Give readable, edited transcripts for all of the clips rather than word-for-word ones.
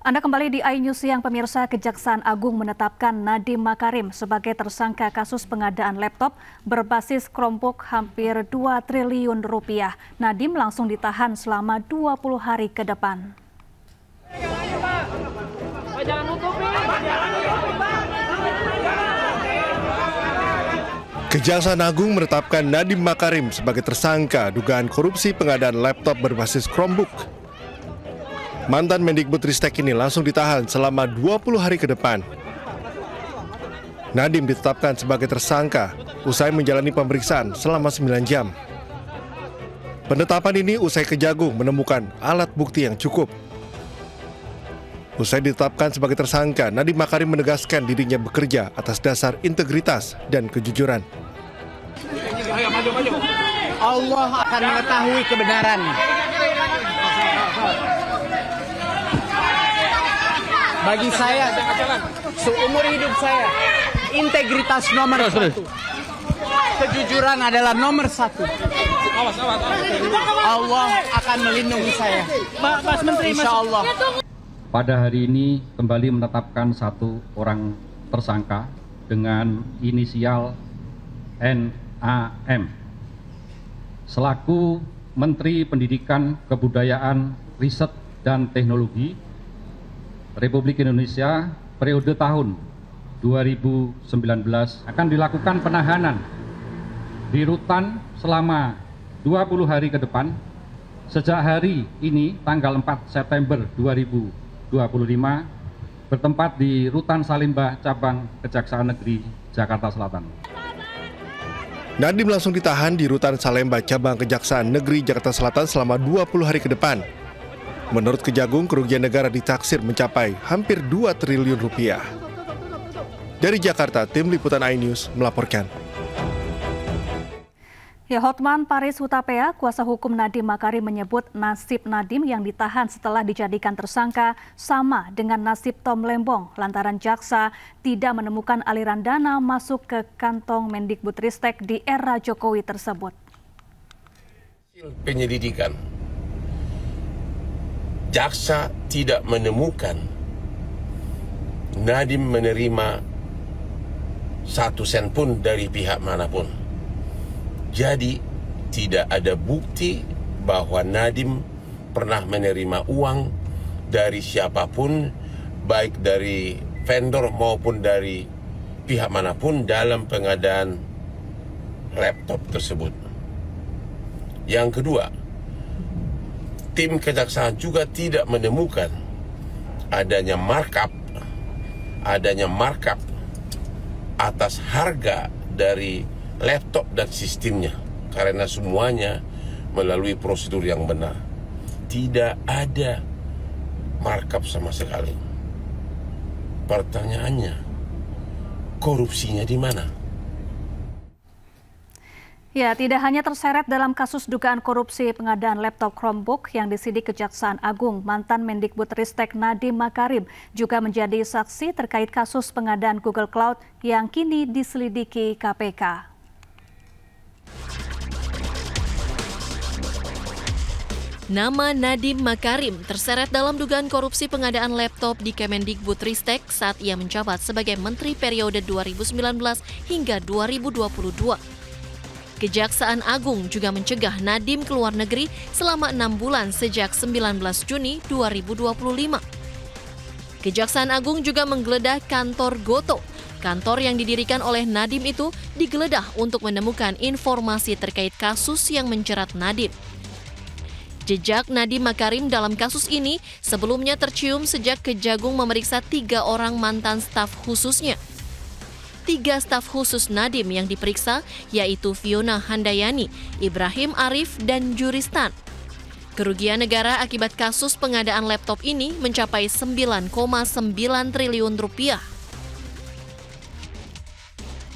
Anda kembali di iNews Siang, pemirsa. Kejaksaan Agung menetapkan Nadiem Makarim sebagai tersangka kasus pengadaan laptop berbasis Chromebook hampir 2 triliun rupiah. Nadiem langsung ditahan selama 20 hari ke depan. Kejaksaan Agung menetapkan Nadiem Makarim sebagai tersangka dugaan korupsi pengadaan laptop berbasis Chromebook. Mantan Mendikbudristek ini langsung ditahan selama 20 hari ke depan. Nadiem ditetapkan sebagai tersangka usai menjalani pemeriksaan selama 9 jam. Penetapan ini usai Kejagung menemukan alat bukti yang cukup. Usai ditetapkan sebagai tersangka, Nadiem Makarim menegaskan dirinya bekerja atas dasar integritas dan kejujuran. Allah akan mengetahui kebenaran. Bagi saya, seumur hidup saya, integritas nomor satu. Kejujuran adalah nomor satu. Allah akan melindungi saya. Mas Menteri, insya Allah. Pada hari ini kembali menetapkan satu orang tersangka dengan inisial NAM selaku Menteri Pendidikan, Kebudayaan, Riset, dan Teknologi Republik Indonesia periode tahun 2019 akan dilakukan penahanan di rutan selama 20 hari ke depan sejak hari ini tanggal 4 September 2025 bertempat di Rutan Salemba Cabang Kejaksaan Negeri Jakarta Selatan. Nadiem langsung ditahan di Rutan Salemba Cabang Kejaksaan Negeri Jakarta Selatan selama 20 hari ke depan. Menurut Kejagung, kerugian negara ditaksir mencapai hampir 2 triliun rupiah. Dari Jakarta, tim liputan iNews melaporkan. Hotman Paris Hutapea, kuasa hukum Nadiem Makarim, menyebut nasib Nadiem yang ditahan setelah dijadikan tersangka sama dengan nasib Tom Lembong lantaran jaksa tidak menemukan aliran dana masuk ke kantong Mendikbudristek di era Jokowi tersebut. Penyelidikan, jaksa tidak menemukan Nadiem menerima 1 sen pun dari pihak manapun. Jadi tidak ada bukti bahwa Nadiem pernah menerima uang dari siapapun, baik dari vendor maupun dari pihak manapun dalam pengadaan laptop tersebut. Yang kedua, tim kejaksaan juga tidak menemukan adanya markup atas harga dari laptop dan sistemnya, karena semuanya melalui prosedur yang benar. Tidak ada markup sama sekali. Pertanyaannya, korupsinya di mana? Ya, tidak hanya terseret dalam kasus dugaan korupsi pengadaan laptop Chromebook yang disidik Kejaksaan Agung, mantan Mendikbudristek Nadiem Makarim juga menjadi saksi terkait kasus pengadaan Google Cloud yang kini diselidiki KPK. Nama Nadiem Makarim terseret dalam dugaan korupsi pengadaan laptop di Kemendikbudristek saat ia menjabat sebagai Menteri periode 2019 hingga 2022. Kejaksaan Agung juga mencegah Nadiem ke luar negeri selama 6 bulan sejak 19 Juni 2025. Kejaksaan Agung juga menggeledah kantor Gotoh. Kantor yang didirikan oleh Nadiem itu digeledah untuk menemukan informasi terkait kasus yang menjerat Nadiem. Jejak Nadiem Makarim dalam kasus ini sebelumnya tercium sejak Kejagung memeriksa 3 orang mantan staf khususnya. 3 staf khusus Nadiem yang diperiksa yaitu Fiona Handayani, Ibrahim Arif, dan Juristan. Kerugian negara akibat kasus pengadaan laptop ini mencapai 9,9 triliun rupiah.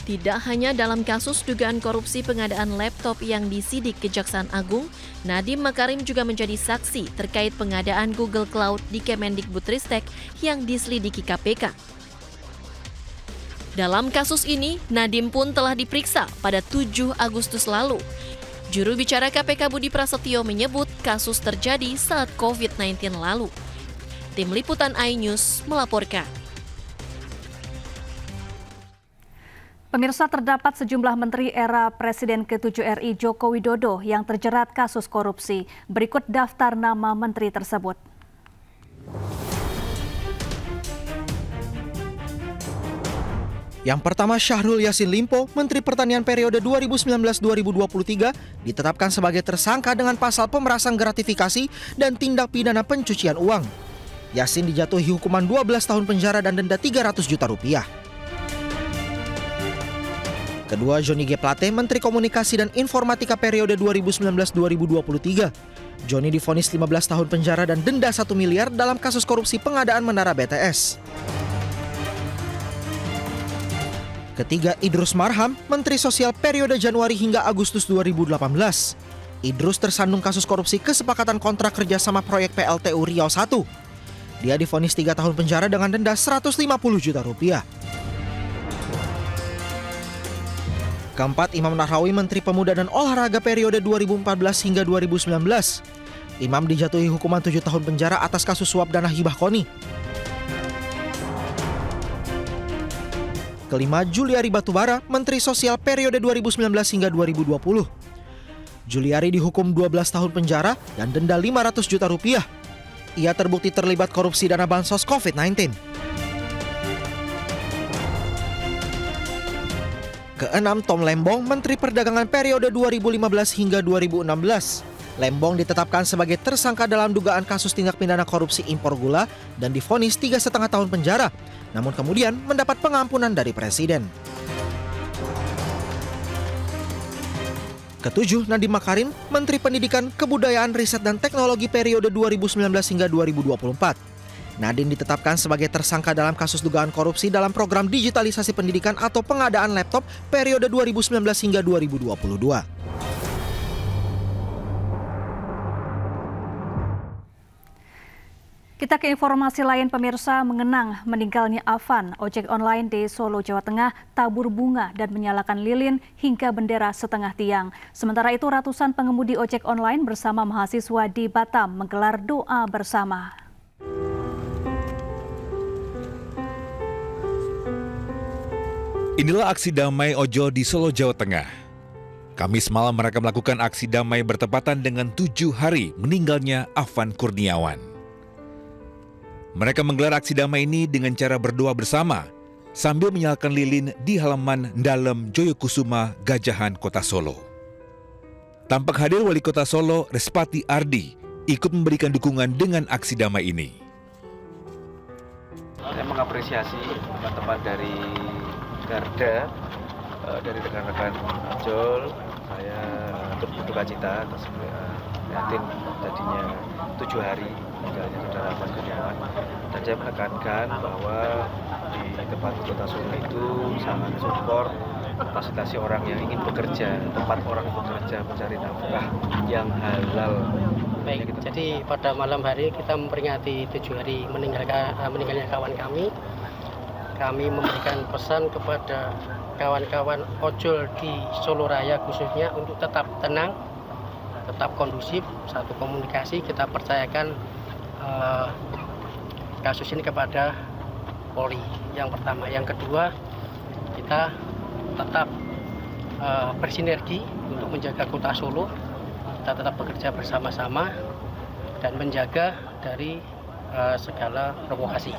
Tidak hanya dalam kasus dugaan korupsi pengadaan laptop yang disidik Kejaksaan Agung, Nadiem Makarim juga menjadi saksi terkait pengadaan Google Cloud di Kemendikbudristek yang diselidiki KPK. Dalam kasus ini, Nadiem pun telah diperiksa pada 7 Agustus lalu. Juru bicara KPK Budi Prasetyo menyebut kasus terjadi saat COVID-19 lalu. Tim Liputan iNews melaporkan. Pemirsa, terdapat sejumlah menteri era Presiden ke-7 RI Joko Widodo yang terjerat kasus korupsi. Berikut daftar nama menteri tersebut. Yang pertama, Syahrul Yassin Limpo, Menteri Pertanian periode 2019-2023, ditetapkan sebagai tersangka dengan pasal pemerasan gratifikasi dan tindak pidana pencucian uang. Yassin dijatuhi hukuman 12 tahun penjara dan denda 300 juta rupiah. Kedua, Johnny G. Plate, Menteri Komunikasi dan Informatika periode 2019-2023. Johnny divonis 15 tahun penjara dan denda 1 miliar dalam kasus korupsi pengadaan menara BTS. Ketiga, Idrus Marham, Menteri Sosial periode Januari hingga Agustus 2018. Idrus tersandung kasus korupsi kesepakatan kontrak kerjasama proyek PLTU Riau 1. Dia divonis 3 tahun penjara dengan denda 150 juta rupiah. Keempat, Imam Nahrawi, Menteri Pemuda dan Olahraga periode 2014 hingga 2019. Imam dijatuhi hukuman 7 tahun penjara atas kasus suap dana hibah KONI. Kelima, Juliari Batubara, Menteri Sosial periode 2019 hingga 2020. Juliari dihukum 12 tahun penjara dan denda 500 juta rupiah. Ia terbukti terlibat korupsi dana bansos COVID-19. Keenam, Tom Lembong, Menteri Perdagangan periode 2015 hingga 2016. Lembong ditetapkan sebagai tersangka dalam dugaan kasus tindak pidana korupsi impor gula dan divonis 3,5 tahun penjara, namun kemudian mendapat pengampunan dari Presiden. Ketujuh, Nadiem Makarim, Menteri Pendidikan, Kebudayaan, Riset dan Teknologi periode 2019 hingga 2024. Nadiem ditetapkan sebagai tersangka dalam kasus dugaan korupsi dalam program digitalisasi pendidikan atau pengadaan laptop periode 2019 hingga 2022. Kita ke informasi lain, pemirsa. Mengenang meninggalnya Afan, ojek online di Solo, Jawa Tengah, tabur bunga dan menyalakan lilin hingga bendera setengah tiang. Sementara itu, ratusan pengemudi ojek online bersama mahasiswa di Batam menggelar doa bersama. Inilah aksi damai ojol di Solo, Jawa Tengah. Kamis malam mereka melakukan aksi damai bertepatan dengan 7 hari meninggalnya Afan Kurniawan. Mereka menggelar aksi damai ini dengan cara berdoa bersama sambil menyalakan lilin di halaman Dalem Joyokusuma, Gajahan, Kota Solo. Tampak hadir Wali Kota Solo, Respati Ardi, ikut memberikan dukungan dengan aksi damai ini. Saya mengapresiasi teman-teman dari Garda, dari rekan-rekan ojol. Saya berduka cita atas yatim tadinya 7 hari meninggalnya saudara Afan Kurniawan, dan saya menekankan bahwa di tempat Kota Solo itu sangat support fasilitasi orang yang ingin bekerja, tempat orang bekerja mencari nafkah yang halal. Baik, jadi pada malam hari kita memperingati 7 hari meninggalnya kawan kami. Kami memberikan pesan kepada kawan-kawan ojol di Solo Raya khususnya untuk tetap tenang, tetap kondusif, satu komunikasi. Kita percayakan kasus ini kepada Polri, yang pertama. Yang kedua, kita tetap bersinergi untuk menjaga Kota Solo. Kita tetap bekerja bersama-sama dan menjaga dari segala provokasi.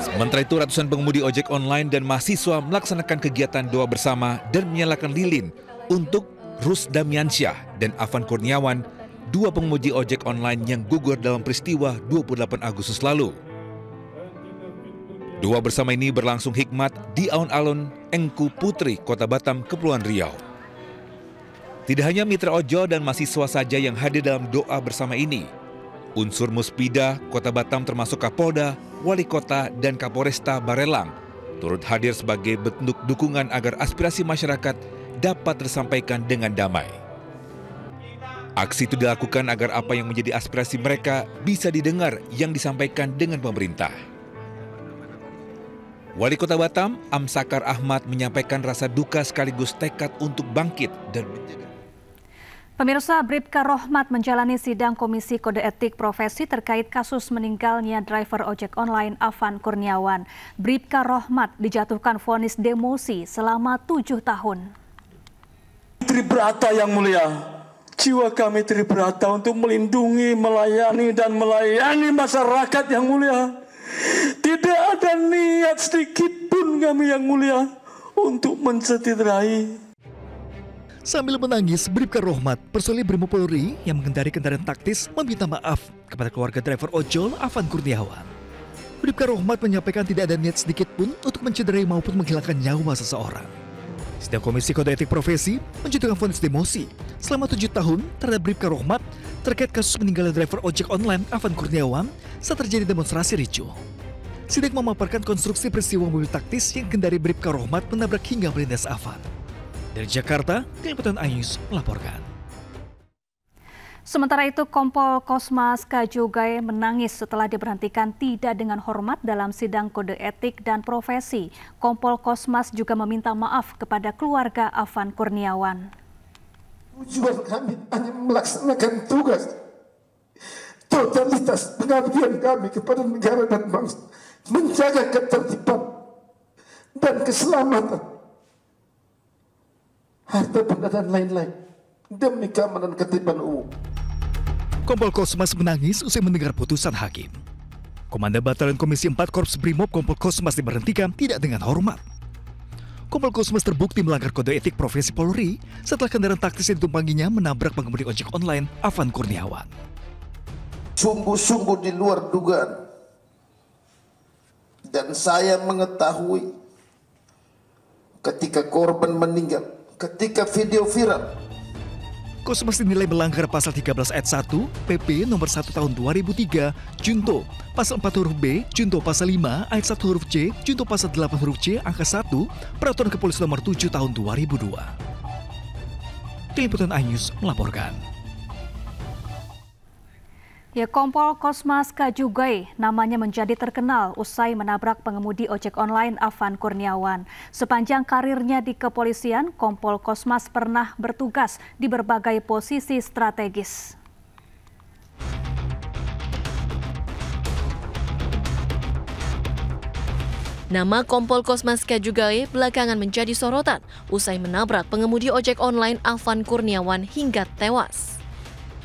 Sementara itu, ratusan pengemudi ojek online dan mahasiswa melaksanakan kegiatan doa bersama dan menyalakan lilin untuk Rus Damiansyah dan Afan Kurniawan, 2 pengemudi ojek online yang gugur dalam peristiwa 28 Agustus lalu. Doa bersama ini berlangsung hikmat di alun-alun Engku Putri, Kota Batam, Kepulauan Riau. Tidak hanya mitra ojol dan mahasiswa saja yang hadir dalam doa bersama ini. Unsur Muspida Kota Batam termasuk Kapolda, Wali Kota, dan Kapolresta Barelang turut hadir sebagai bentuk dukungan agar aspirasi masyarakat dapat tersampaikan dengan damai. Aksi itu dilakukan agar apa yang menjadi aspirasi mereka bisa didengar yang disampaikan dengan pemerintah. Wali Kota Batam, Amsakar Ahmad, menyampaikan rasa duka sekaligus tekad untuk bangkit dan menjaga. Pemirsa, Bribka Rohmat menjalani sidang Komisi Kode Etik Profesi terkait kasus meninggalnya driver ojek online Afan Kurniawan. Bribka Rohmat dijatuhkan vonis demosi selama 7 tahun. Tribrata yang mulia, jiwa kami Tribrata untuk melindungi, melayani, dan melayani masyarakat yang mulia. Tidak ada niat sedikit pun kami yang mulia untuk mencederai. Sambil menangis, Bribka Rohmat, personil Brimob Polri yang mengendari kendaraan taktis, meminta maaf kepada keluarga driver ojol Afan Kurniawan. Bribka Rohmat menyampaikan tidak ada niat sedikit pun untuk mencederai maupun menghilangkan nyawa seseorang. Sidang Komisi Kode Etik Profesi menjatuhkan vonis demosi selama 7 tahun terhadap Bribka Rohmat terkait kasus meninggalnya driver ojek online Afan Kurniawan saat terjadi demonstrasi ricuh. Sidang memaparkan konstruksi peristiwa mobil taktis yang kendari Bribka Rohmat menabrak hingga melindas Afan. Dari Jakarta, Tim Liputan iNews melaporkan. Sementara itu, Kompol Kosmas Kajugai menangis setelah diberhentikan tidak dengan hormat dalam sidang kode etik dan profesi. Kompol Kosmas juga meminta maaf kepada keluarga Afan Kurniawan. Tujuan kami hanya melaksanakan tugas totalitas pengabdian kami kepada negara dan bangsa, menjaga ketertiban dan keselamatan, harta benda dan lain-lain demi keamanan ketertiban umum. Kompol Kosmas menangis usai mendengar putusan hakim. Komandan Batalion Komisi 4 Korps Brimob Kompol Kosmas diberhentikan tidak dengan hormat. Kompol Kosmas terbukti melanggar kode etik profesi Polri setelah kendaraan taktis yang ditumpanginya menabrak pengemudi ojek online Afan Kurniawan. Sungguh-sungguh di luar dugaan. Dan saya mengetahui ketika korban meninggal, ketika video viral. Kosmas dinilai melanggar pasal 13 ayat 1 PP nomor 1 tahun 2003 Junto, pasal 4 huruf B, Junto pasal 5 ayat 1 huruf C, Junto pasal 8 huruf C angka 1 Peraturan Kepolisian nomor 7 tahun 2002. Tim Liputan iNews melaporkan. Ya, Kompol Kosmas Kajugai namanya menjadi terkenal usai menabrak pengemudi ojek online Afan Kurniawan. Sepanjang karirnya di kepolisian, Kompol Kosmas pernah bertugas di berbagai posisi strategis. Nama Kompol Kosmas Kajugai belakangan menjadi sorotan usai menabrak pengemudi ojek online Afan Kurniawan hingga tewas.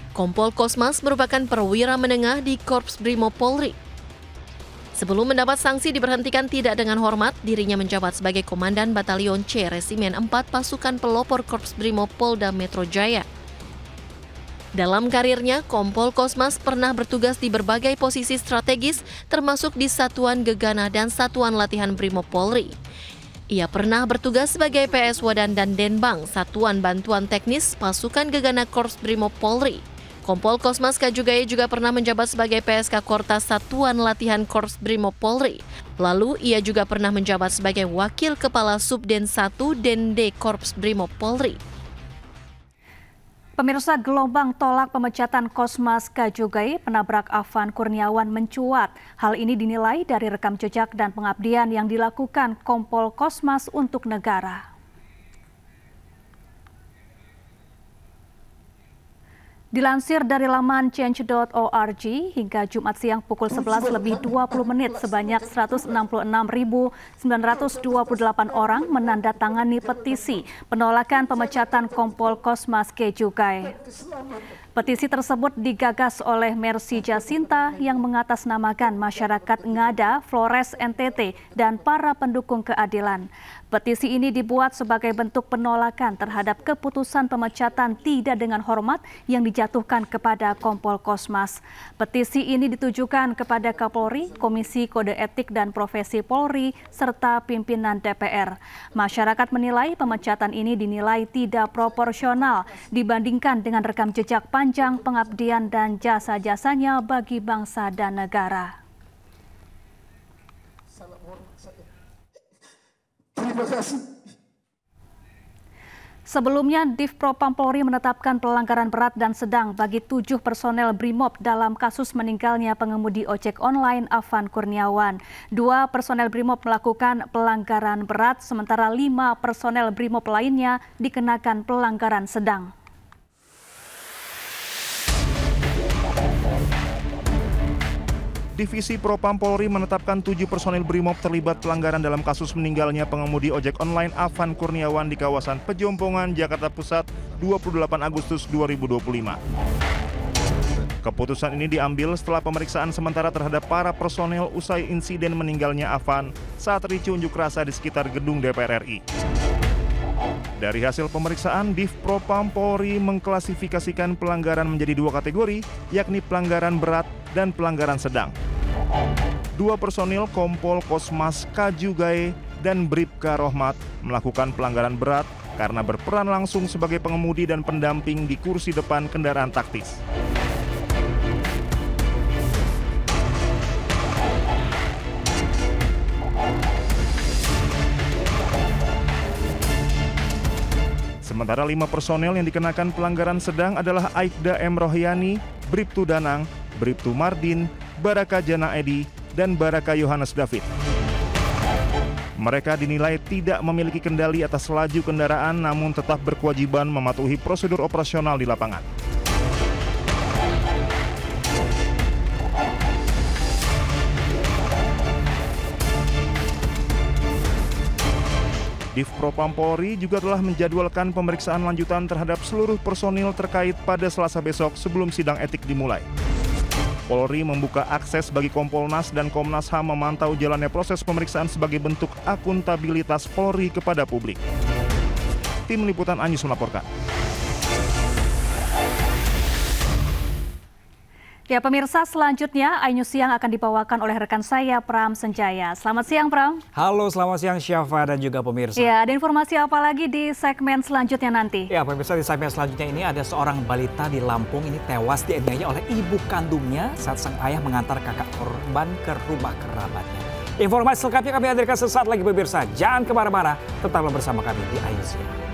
Kompol Kosmas merupakan perwira menengah di Korps Brimob Polri. Sebelum mendapat sanksi diberhentikan tidak dengan hormat, dirinya menjabat sebagai Komandan Batalion C Resimen 4 Pasukan Pelopor Korps Brimob Polda Metro Jaya. Dalam karirnya, Kompol Kosmas pernah bertugas di berbagai posisi strategis, termasuk di Satuan Gegana dan Satuan Latihan Brimob Polri. Ia pernah bertugas sebagai PS Wadan dan Denbang, Satuan Bantuan Teknis Pasukan Gegana Korps Brimob Polri. Kompol Kosmas Kajugai juga pernah menjabat sebagai PSK Kortas Satuan Latihan Korps Brimob Polri. Lalu, ia juga pernah menjabat sebagai Wakil Kepala Subden 1 Dende Korps Brimob Polri. Pemirsa, gelombang tolak pemecatan Kosmas Kajugai penabrak Afan Kurniawan mencuat. Hal ini dinilai dari rekam jejak dan pengabdian yang dilakukan Kompol Kosmas untuk negara. Dilansir dari laman change.org, hingga Jumat siang pukul 11:20 sebanyak 166.928 orang menandatangani petisi penolakan pemecatan Kompol Kosmas Kajugai. Petisi tersebut digagas oleh Mercy Jacinta yang mengatasnamakan masyarakat Ngada, Flores, NTT, dan para pendukung keadilan. Petisi ini dibuat sebagai bentuk penolakan terhadap keputusan pemecatan tidak dengan hormat yang dijatuhkan kepada Kompol Kosmas. Petisi ini ditujukan kepada Kapolri, Komisi Kode Etik dan Profesi Polri, serta pimpinan DPR. Masyarakat menilai pemecatan ini dinilai tidak proporsional dibandingkan dengan rekam jejak panjang pengabdian dan jasa-jasanya bagi bangsa dan negara. Terima kasih. Sebelumnya, Div Propam Polri menetapkan pelanggaran berat dan sedang bagi 7 personel Brimob dalam kasus meninggalnya pengemudi ojek online Afan Kurniawan. 2 personel Brimob melakukan pelanggaran berat, sementara 5 personel Brimob lainnya dikenakan pelanggaran sedang. Divisi Propam Polri menetapkan 7 personil BRIMOB terlibat pelanggaran dalam kasus meninggalnya pengemudi ojek online Afan Kurniawan di kawasan Pejompongan, Jakarta Pusat, 28 Agustus 2025. Keputusan ini diambil setelah pemeriksaan sementara terhadap para personel usai insiden meninggalnya Afan saat ricuh unjuk rasa di sekitar gedung DPR RI. Dari hasil pemeriksaan, Div Propam Polri mengklasifikasikan pelanggaran menjadi 2 kategori, yakni pelanggaran berat dan pelanggaran sedang. 2 personil Kompol Kosmas Kajugae dan Bribka Rohmat melakukan pelanggaran berat karena berperan langsung sebagai pengemudi dan pendamping di kursi depan kendaraan taktis. Sementara 5 personel yang dikenakan pelanggaran sedang adalah Aibda M. Rohyani, Bribtu Danang, Bribtu Mardin, Baraka Jana Edi, dan Baraka Yohanes David. Mereka dinilai tidak memiliki kendali atas laju kendaraan namun tetap berkewajiban mematuhi prosedur operasional di lapangan. Div Propam Polri juga telah menjadwalkan pemeriksaan lanjutan terhadap seluruh personil terkait pada Selasa besok sebelum sidang etik dimulai. Polri membuka akses bagi Kompolnas dan Komnas HAM memantau jalannya proses pemeriksaan sebagai bentuk akuntabilitas Polri kepada publik. Tim Liputan Anyus melaporkan. Ya pemirsa, selanjutnya iNews Siang akan dibawakan oleh rekan saya Pram Senjaya. Selamat siang Pram. Halo, selamat siang Syafa dan juga pemirsa. Ya, ada informasi apa lagi di segmen selanjutnya nanti? Ya pemirsa, di segmen selanjutnya ini ada seorang balita di Lampung ini tewas dianiaya oleh ibu kandungnya saat sang ayah mengantar kakak korban ke rumah kerabatnya. Informasi selengkapnya kami hadirkan sesaat lagi pemirsa. Jangan kemana-mana, tetaplah bersama kami di iNews Siang.